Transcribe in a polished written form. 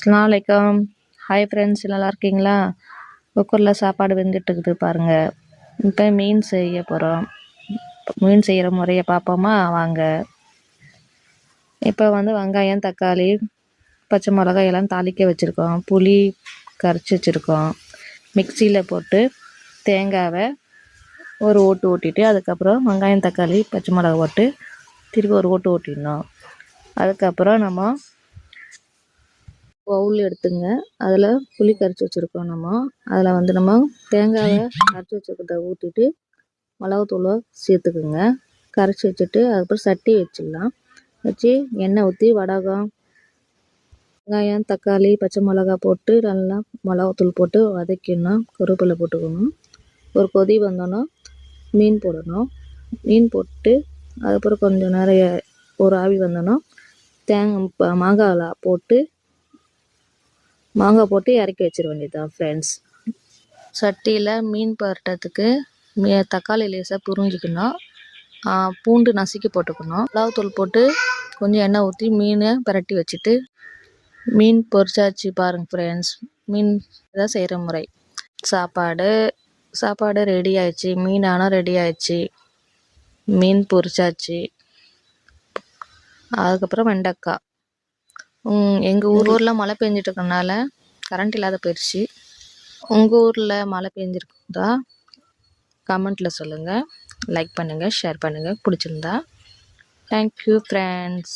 அஸ்ஸலாமு அலைக்கும். Hi friends, நல்லா இருக்கீங்களா? குக்கரில் சாப்பாடு வெந்துட்டு இருக்குது பாருங்கள். இப்போ மீன் செய்ய போகிறோம். மீன் செய்கிற முறையை பார்ப்போமா? வாங்க. இப்போ வெங்காயம், தக்காளி, பச்சை மிளகாய் எல்லாம் தாளிக்க வச்சுருக்கோம். புளி கரைச்சி வச்சுருக்கோம். மிக்சியில் போட்டு தேங்காவை ஒரு ஓட்டு ஓட்டிட்டு அதுக்கப்புறம் வெங்காயம், தக்காளி, பச்சை மிளகாய் போட்டு திருப்பி ஒரு ஓட்டு ஓட்டிடணும். அதுக்கப்புறம் நம்ம பவுல் எடுத்துங்க. அதில் புளி கரைச்சி வச்சுருக்கோம். அதில் நம்ம தேங்காவை கரைச்சி வச்சுருக்கிறத ஊற்றிட்டு மிளகுத்தூளை சேர்த்துக்குங்க. கரைச்சி வச்சுட்டு அதுக்கப்புறம் சட்டி வச்சிடலாம். வச்சு எண்ணெய் ஊற்றி வடகம், வெங்காயம், தக்காளி, பச்சை மிளகாய் போட்டு நல்லா மிளகுத்தூள் போட்டு வதக்கிடணும். கருவேப்பிலை போட்டுக்கணும். ஒரு கொதி வந்தோன்னா மீன் போடணும். மீன் போட்டு அதுக்கப்புறம் கொஞ்சம் நேரம் ஒரு ஆவி வந்தோன்னா மாங்காய் போட்டு இறக்கி வச்சிட வேண்டியதுதான் ஃப்ரெண்ட்ஸ். சட்டியில் மீன் பரட்டுறதுக்கு தக்காளி லேசாக புரிஞ்சிக்கணும். பூண்டு நசுக்கி போட்டுக்கணும். மிளகுத்தூள் போட்டு கொஞ்சம் எண்ணெய் ஊற்றி மீனை பரட்டி வச்சுட்டு மீன் பொரிச்சாச்சு பாருங்கள் ஃப்ரெண்ட்ஸ். மீன் தான் செய்கிற முறை. சாப்பாடு ரெடி ஆயிடுச்சு. மீனானா ரெடி ஆயிடுச்சு. மீன் பொரிச்சாச்சு. அதுக்கப்புறம் வெண்டைக்காய். எங்கள் ஊரில் மழை பெஞ்சிட்டு இருக்கனால கரண்ட் இல்லாத போயிடுச்சு. உங்கள் ஊரில் மழை பெஞ்சிருக்குதா? கமெண்ட்டில் சொல்லுங்கள். லைக் பண்ணுங்கள், ஷேர் பண்ணுங்கள் பிடிச்சிருந்தா. Thank you friends.